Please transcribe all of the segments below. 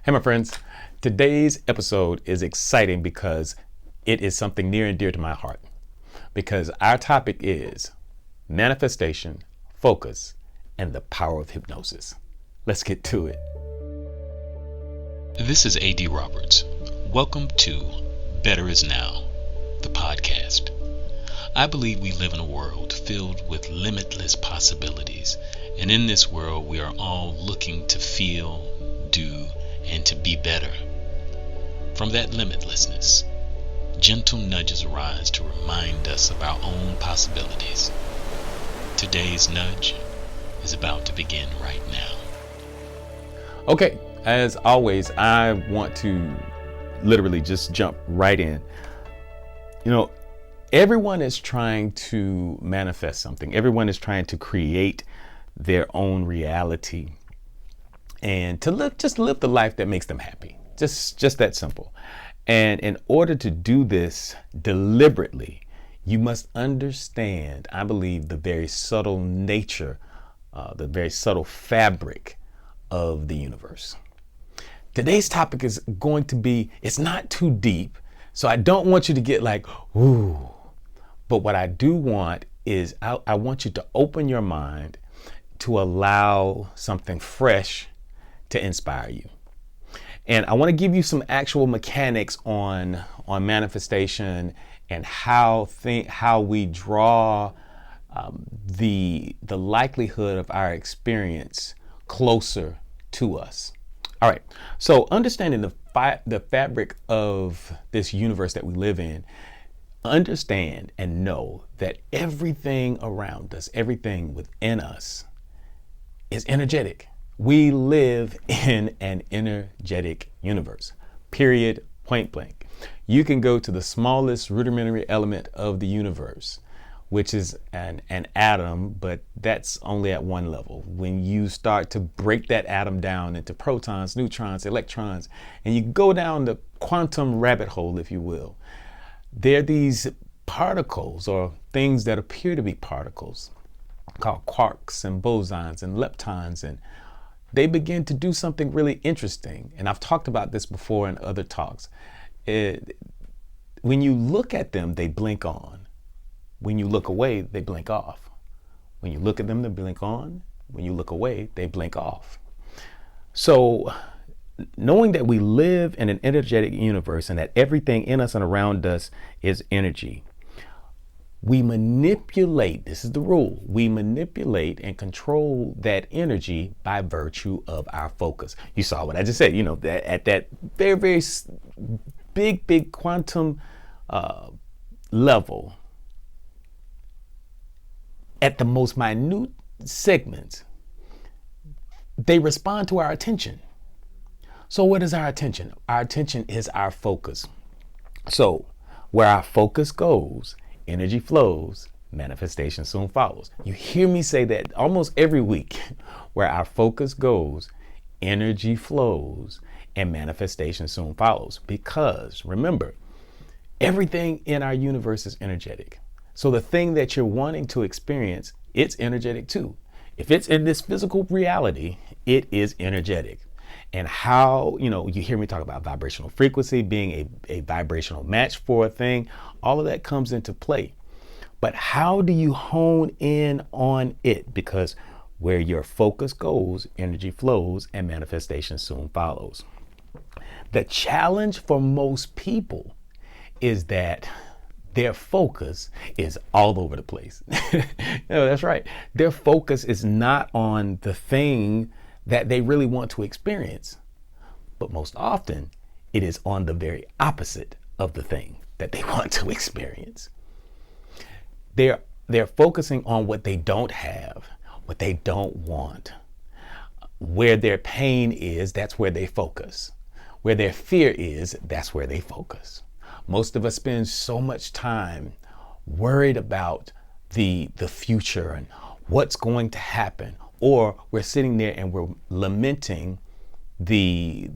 Hey, my friends. Today's episode is exciting because it is something near and dear to my heart. Because our topic is manifestation, focus, and the power of hypnosis. Let's get to it. This is A.D. Roberts. Welcome to Better Is Now, the podcast. I believe we live in a world filled with limitless possibilities. And in this world, we are all looking to feel, do, and to be better. From that limitlessness, gentle nudges arise to remind us of our own possibilities. Today's nudge is about to begin right now. Okay, as always, I want to literally just jump right in. Everyone is trying to manifest something. Everyone is trying to create their own reality and to live the life that makes them happy. Just that simple. And in order to do this deliberately, you must understand, I believe, the very subtle nature, the very subtle fabric of the universe. Today's topic is going to be, it's not too deep, so I don't want you to get like, ooh. But what I do want is I want you to open your mind to allow something fresh to inspire you. And I want to give you some actual mechanics on manifestation and how we draw the likelihood of our experience closer to us. All right. So understanding the fabric of this universe that we live in, understand and know that everything around us, everything within us is energetic. We live in an energetic universe, period, point blank. You can go to the smallest rudimentary element of the universe, which is an atom, but that's only at one level. When you start to break that atom down into protons, neutrons, electrons, and you go down the quantum rabbit hole, if you will, there are these particles or things that appear to be particles called quarks and bosons and leptons, and they begin to do something really interesting. And I've talked about this before in other talks. When you look at them, they blink on. When you look away, they blink off. When you look at them, they blink on. When you look away, they blink off. So knowing that we live in an energetic universe and that everything in us and around us is energy, we manipulate, this is the rule, we manipulate and control that energy by virtue of our focus. You saw what I just said, that at that very, very big quantum level, at the most minute segments, they respond to our attention. So what is our attention? Our attention is our focus. So where our focus goes, energy flows, manifestation soon follows. You hear me say that almost every week. Where our focus goes, energy flows, and manifestation soon follows. Because remember, everything in our universe is energetic. So the thing that you're wanting to experience, it's energetic too. If it's in this physical reality, it is energetic. And how, you hear me talk about vibrational frequency being a vibrational match for a thing, all of that comes into play. But how do you hone in on it? Because where your focus goes, energy flows, and manifestation soon follows. The challenge for most people is that their focus is all over the place. That's right. Their focus is not on the thing that they really want to experience. But most often, it is on the very opposite of the thing that they want to experience. They're focusing on what they don't have, what they don't want. Where their pain is, that's where they focus. Where their fear is, that's where they focus. Most of us spend so much time worried about the future and what's going to happen. Or we're sitting there and we're lamenting the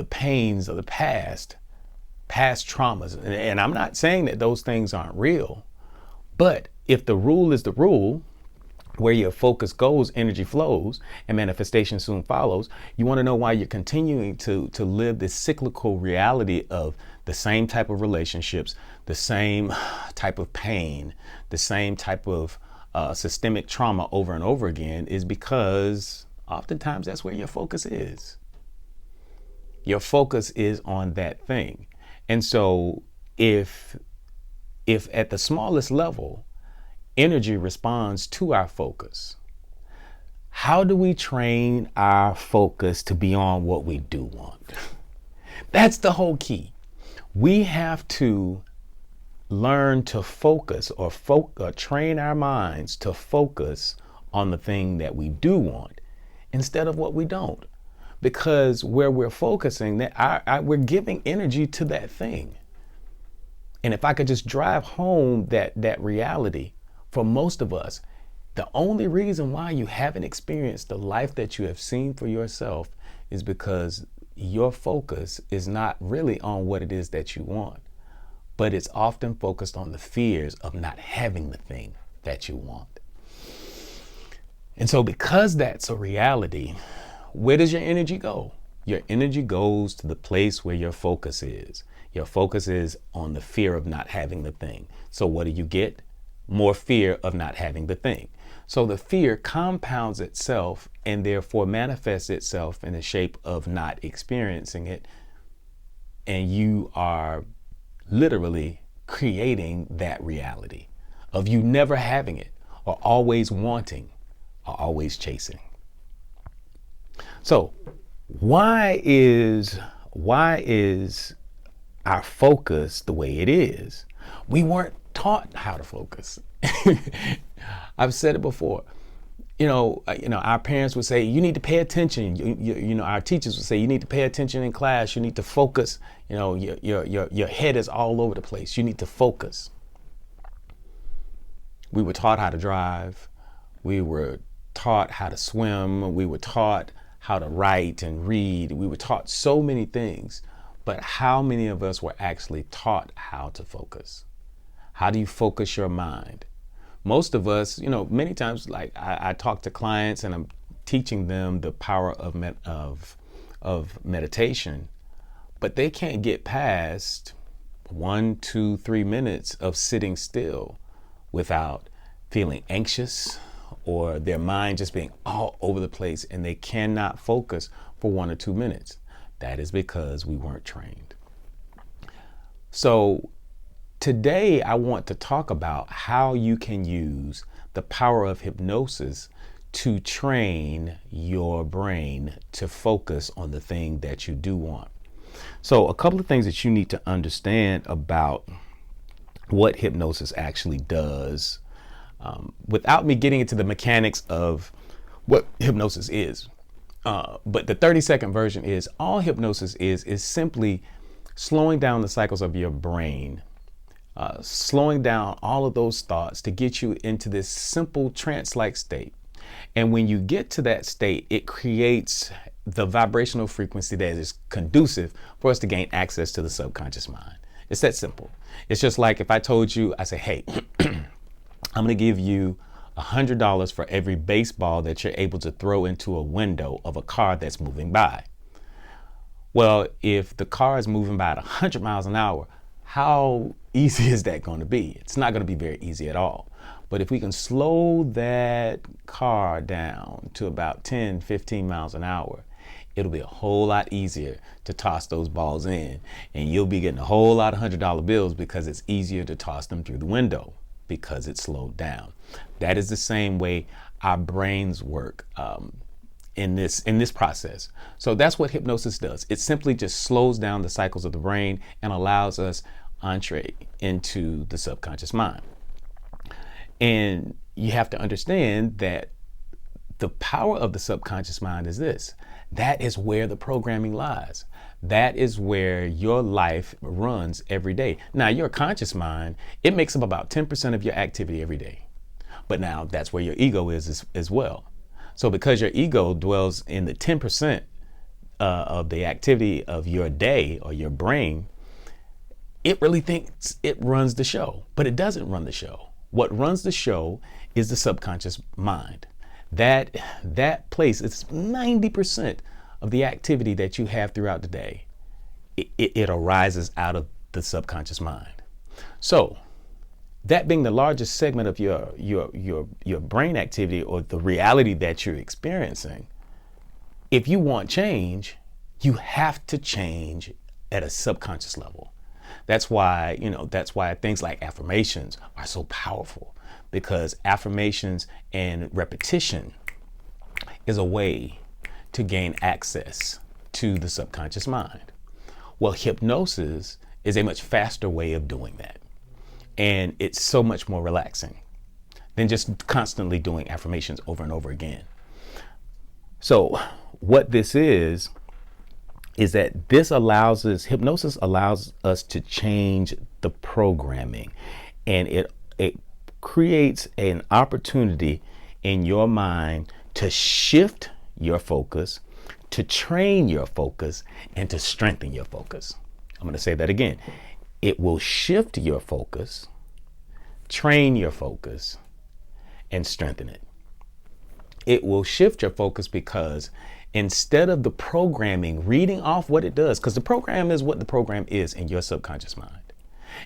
pains of the past traumas. And I'm not saying that those things aren't real, but if the rule is the rule, Where your focus goes, energy flows, and manifestation soon follows. You want to know why you're continuing to live this cyclical reality of the same type of relationships, the same type of pain, the same type of systemic trauma over and over again, is because oftentimes that's where your focus is. Your focus is on that thing. And so if at the smallest level, energy responds to our focus, how do we train our focus to be on what we do want? That's the whole key. We have to learn to focus or train our minds to focus on the thing that we do want instead of what we don't. Because where we're focusing, we're giving energy to that thing. And if I could just drive home that reality, for most of us, the only reason why you haven't experienced the life that you have seen for yourself is because your focus is not really on what it is that you want, but it's often focused on the fears of not having the thing that you want. And so because that's a reality, where does your energy go? Your energy goes to the place where your focus is. Your focus is on the fear of not having the thing. So what do you get? More fear of not having the thing. So the fear compounds itself and therefore manifests itself in the shape of not experiencing it. And you are literally creating that reality of you never having it, or always wanting, or always chasing. So why is our focus the way it is? We weren't taught how to focus. I've said it before. Our parents would say, you need to pay attention. Our teachers would say, you need to pay attention in class. You need to focus. Your head is all over the place. You need to focus. We were taught how to drive. We were taught how to swim. We were taught how to write and read. We were taught so many things. But how many of us were actually taught how to focus? How do you focus your mind? Most of us, many times, like I talk to clients and I'm teaching them the power of meditation, but they can't get past 1, 2, 3 minutes of sitting still without feeling anxious or their mind just being all over the place, and they cannot focus for 1 or 2 minutes. That is because we weren't trained. So today I want to talk about how you can use the power of hypnosis to train your brain to focus on the thing that you do want. So a couple of things that you need to understand about what hypnosis actually does, without me getting into the mechanics of what hypnosis is. But the 30-second version is all hypnosis is simply slowing down the cycles of your brain, slowing down all of those thoughts to get you into this simple trance-like state. And when you get to that state, it creates the vibrational frequency that is conducive for us to gain access to the subconscious mind. It's that simple. It's just like if I told you, I say, hey, I'm going to give you $100 for every baseball that you're able to throw into a window of a car that's moving by. Well, if the car is moving by at 100 miles an hour, how easy is that going to be? It's not going to be very easy at all. But if we can slow that car down to about 10, 15 miles an hour, it'll be a whole lot easier to toss those balls in. And you'll be getting a whole lot of $100 bills because it's easier to toss them through the window because it's slowed down. That is the same way our brains work in this process. So that's what hypnosis does. It simply just slows down the cycles of the brain and allows us entree into the subconscious mind. And you have to understand that the power of the subconscious mind is this. That is where the programming lies. That is where your life runs every day. Now, your conscious mind, it makes up about 10% of your activity every day. But now that's where your ego is as well. So because your ego dwells in the 10% of the activity of your day or your brain, it really thinks it runs the show, but it doesn't run the show. What runs the show is the subconscious mind. That place is 90% of the activity that you have throughout the day. It arises out of the subconscious mind. So that being the largest segment of your brain activity, or the reality that you're experiencing, if you want change, you have to change at a subconscious level. That's why things like affirmations are so powerful, because affirmations and repetition is a way to gain access to the subconscious mind. Well, hypnosis is a much faster way of doing that. And it's so much more relaxing than just constantly doing affirmations over and over again. So what this is that hypnosis allows us to change the programming, and it creates an opportunity in your mind to shift your focus, to train your focus, and to strengthen your focus. I'm going to say that again. It will shift your focus, train your focus, and strengthen it. It will shift your focus because instead of the programming reading off what it does, because the program is what the program is in your subconscious mind,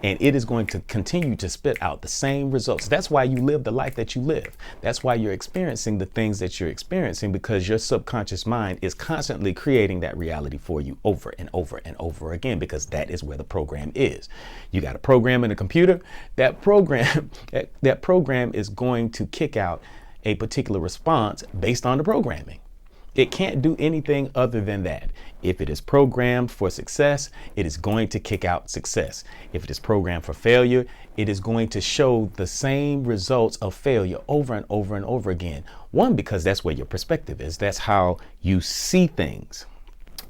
and it is going to continue to spit out the same results. That's why you live the life that you live. That's why you're experiencing the things that you're experiencing, because your subconscious mind is constantly creating that reality for you over and over and over again, because that is where the program is. You got a program in a computer. That program is going to kick out a particular response based on the programming. It can't do anything other than that. If it is programmed for success, it is going to kick out success. If it is programmed for failure, it is going to show the same results of failure over and over and over again. One, because that's where your perspective is. That's how you see things.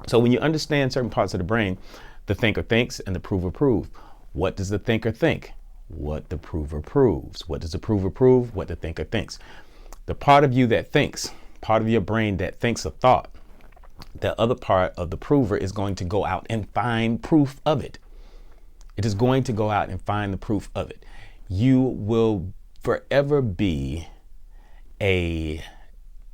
So when you understand certain parts of the brain, the thinker thinks and the prover proves. What does the thinker think? What the prover proves. What does the prover prove? What the thinker thinks. The part of you that thinks, part of your brain that thinks a thought, the other part of the prover is going to go out and find proof of it. It is going to go out and find the proof of it. You will forever be a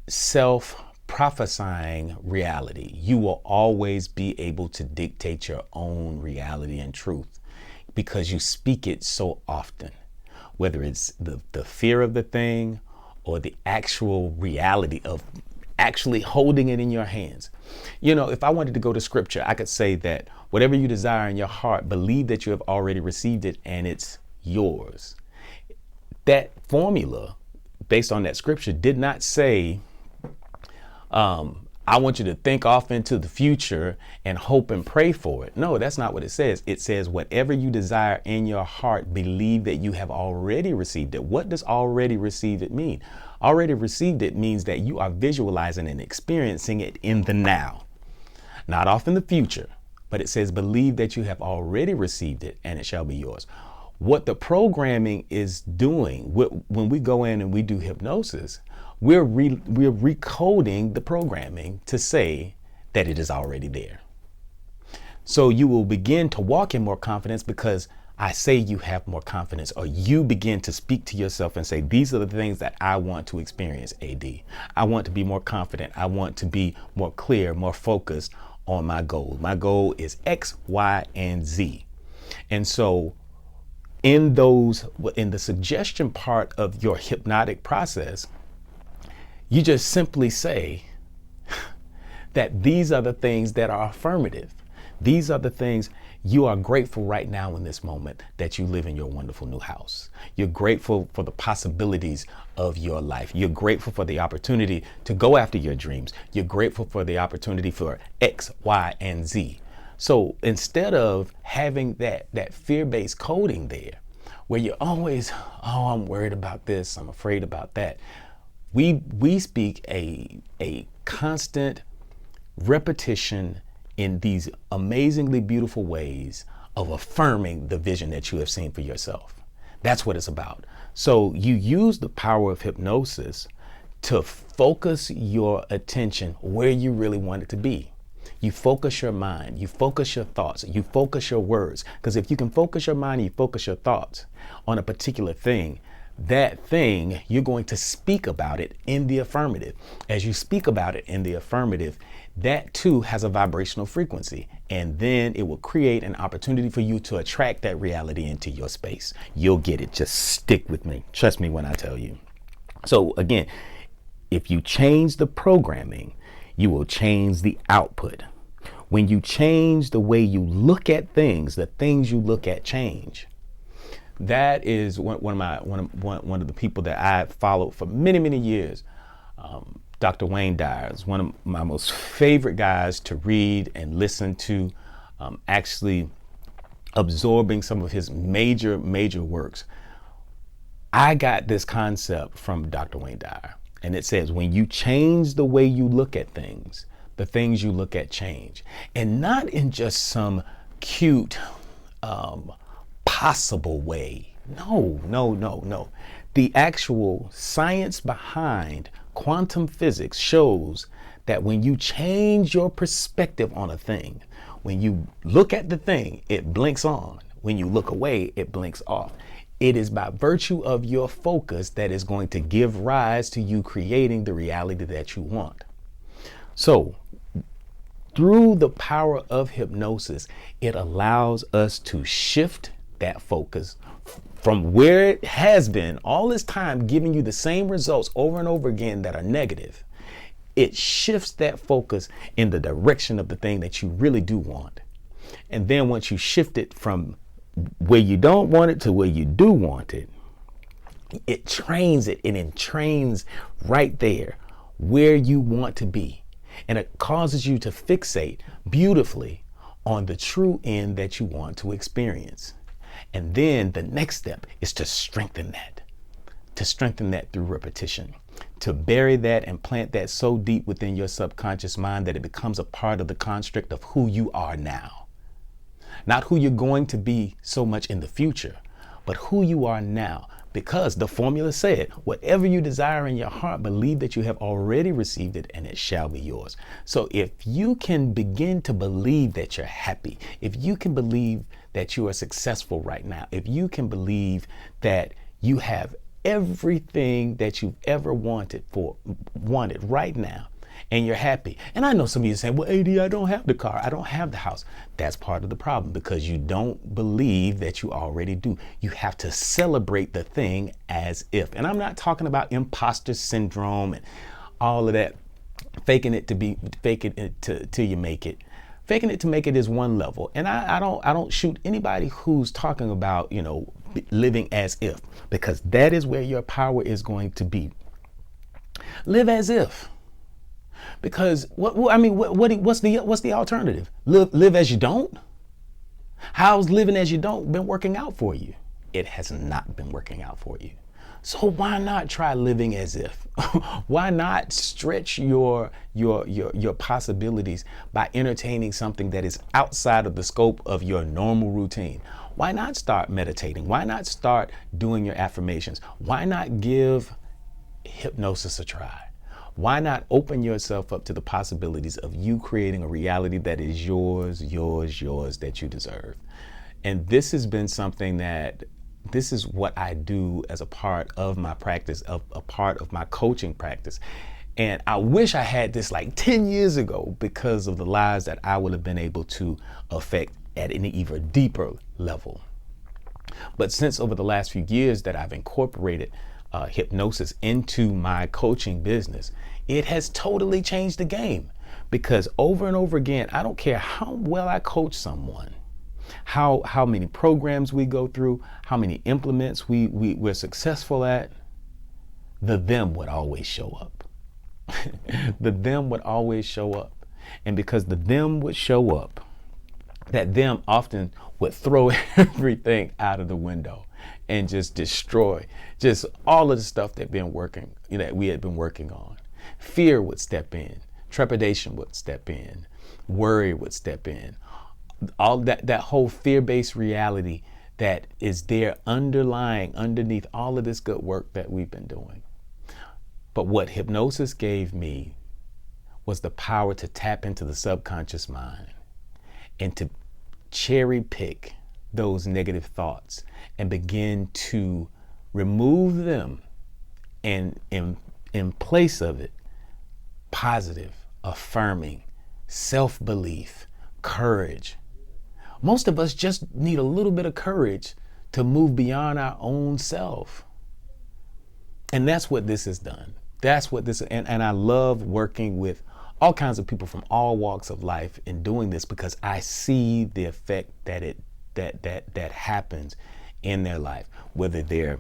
self-prophesying reality. You will always be able to dictate your own reality and truth because you speak it so often, whether it's the fear of the thing or the actual reality of actually holding it in your hands. You know, if I wanted to go to scripture, I could say that whatever you desire in your heart, believe that you have already received it and it's yours. That formula based on that scripture did not say, I want you to think off into the future and hope and pray for it. No, that's not what it says. It says whatever you desire in your heart, believe that you have already received it. What does already received it mean? Already received it means that you are visualizing and experiencing it in the now, not off in the future. But it says believe that you have already received it and it shall be yours. What the programming is doing when we go in and we do hypnosis, we're recoding the programming to say that it is already there. So you will begin to walk in more confidence because I say you have more confidence, or you begin to speak to yourself and say, these are the things that I want to experience, AD. I want to be more confident. I want to be more clear, more focused on my goal. My goal is X, Y, and Z. And so in the suggestion part of your hypnotic process, you just simply say that these are the things that are affirmative. These are the things you are grateful right now in this moment that you live in your wonderful new house. You're grateful for the possibilities of your life. You're grateful for the opportunity to go after your dreams. You're grateful for the opportunity for X, Y, and Z. So instead of having that fear-based coding there, where you're always, I'm worried about this, I'm afraid about that. We speak a constant repetition in these amazingly beautiful ways of affirming the vision that you have seen for yourself. That's what it's about. So you use the power of hypnosis to focus your attention where you really want it to be. You focus your mind, you focus your thoughts, you focus your words. Because if you can focus your mind and you focus your thoughts on a particular thing, that thing, you're going to speak about it in the affirmative. As you speak about it in the affirmative, that too has a vibrational frequency. And then it will create an opportunity for you to attract that reality into your space. You'll get it. Just stick with me. Trust me when I tell you. So again, if you change the programming, you will change the output. When you change the way you look at things, the things you look at change. That is one of the people that I followed for many, many years. Dr. Wayne Dyer is one of my most favorite guys to read and listen to, actually absorbing some of his major works. I got this concept from Dr. Wayne Dyer, and it says, when you change the way you look at things, the things you look at change. And not in just some cute, possible way. No. The actual science behind quantum physics shows that when you change your perspective on a thing, when you look at the thing, it blinks on. When you look away, it blinks off. It is by virtue of your focus that is going to give rise to you creating the reality that you want. So, through the power of hypnosis, it allows us to shift that focus from where it has been all this time, giving you the same results over and over again that are negative. It shifts that focus in the direction of the thing that you really do want. And then once you shift it from where you don't want it to where you do want it, it trains it and entrains right there where you want to be. And it causes you to fixate beautifully on the true end that you want to experience. And then the next step is to strengthen that through repetition, to bury that and plant that so deep within your subconscious mind that it becomes a part of the construct of who you are now. Not who you're going to be so much in the future, but who you are now. Because the formula said, whatever you desire in your heart, believe that you have already received it and it shall be yours. So if you can begin to believe that you're happy, if you can believe that you are successful right now, if you can believe that you have everything that you've ever wanted right now, and you're happy. And I know some of you saying, well, AD, I don't have the car. I don't have the house. That's part of the problem, because you don't believe that you already do. You have to celebrate the thing as if. And I'm not talking about imposter syndrome and all of that, faking it till you make it. Faking it to make it is one level. And I don't shoot anybody who's talking about, living as if, because that is where your power is going to be. Live as if. Because what's the alternative? Live as you don't? How's living as you don't been working out for you? It has not been working out for you. So why not try living as if? Why not stretch your possibilities by entertaining something that is outside of the scope of your normal routine? Why not start meditating? Why not start doing your affirmations? Why not give hypnosis a try? Why not open yourself up to the possibilities of you creating a reality that is yours, that you deserve? And this has been something this is what I do as a part of my practice, a part of my coaching practice. And I wish I had this like 10 years ago, because of the lives that I would have been able to affect at an even deeper level. But since over the last few years that I've incorporated hypnosis into my coaching business, it has totally changed the game. Because over and over again, I don't care how well I coach someone, how many programs we go through, how many implements we're successful at, the them would always show up. The them would always show up. And because the them would show up, that them often would throw everything out of the window and just destroy just all of the stuff that we had been working on. Fear would step in, trepidation would step in, worry would step in. All that whole fear-based reality that is there underneath all of this good work that we've been doing. But what hypnosis gave me was the power to tap into the subconscious mind and to cherry pick those negative thoughts and begin to Remove them, and in place of it, positive, affirming, self-belief, courage. Most of us just need a little bit of courage to move beyond our own self. And that's what this has done. That's what this, and I love working with all kinds of people from all walks of life in doing this, because I see the effect that happens in their life, whether they're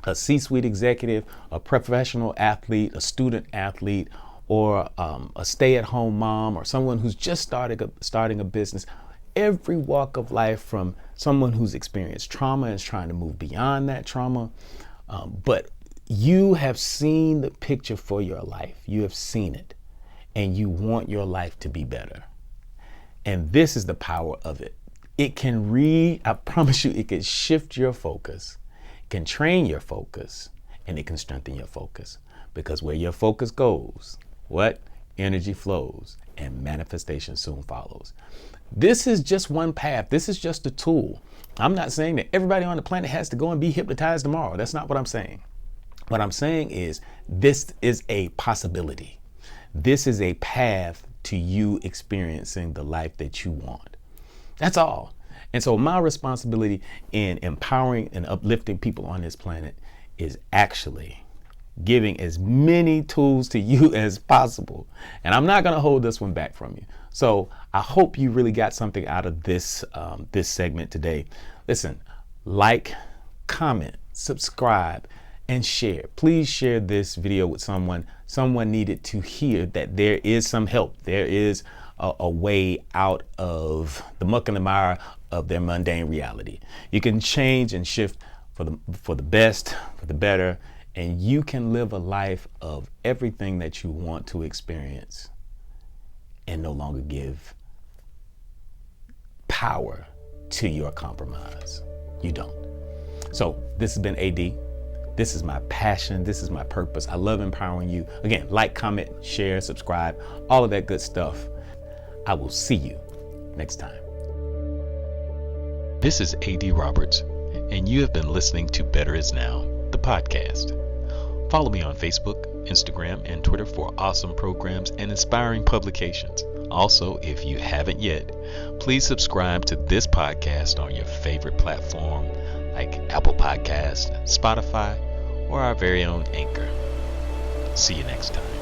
a C-suite executive, a professional athlete, a student athlete, or a stay-at-home mom, or someone who's just starting a business. Every walk of life, from someone who's experienced trauma and is trying to move beyond that trauma. But you have seen the picture for your life. You have seen it, and you want your life to be better. And this is the power of it. It can I promise you, it can shift your focus, can train your focus, and it can strengthen your focus. Because where your focus goes, what? Energy flows, and manifestation soon follows. This is just one path. This is just a tool. I'm not saying that everybody on the planet has to go and be hypnotized tomorrow. That's not what I'm saying. What I'm saying is this is a possibility. This is a path to you experiencing the life that you want. That's all. And so my responsibility in empowering and uplifting people on this planet is actually giving as many tools to you as possible. And I'm not going to hold this one back from you. So I hope you really got something out of this segment today. Listen, like, comment, subscribe, and share. Please share this video with someone. Someone needed to hear that there is some help. There is a way out of the muck and the mire of their mundane reality. You can change and shift for the best, for the better, and you can live a life of everything that you want to experience and no longer give power to your compromise. You don't. So this has been AD. This is my passion. This is my purpose. I love empowering you. Again, like, comment, share, subscribe, all of that good stuff. I will see you next time. This is AD Roberts, and you have been listening to Better Is Now, the podcast. Follow me on Facebook, Instagram, and Twitter for awesome programs and inspiring publications. Also, if you haven't yet, please subscribe to this podcast on your favorite platform like Apple Podcasts, Spotify, or our very own Anchor. See you next time.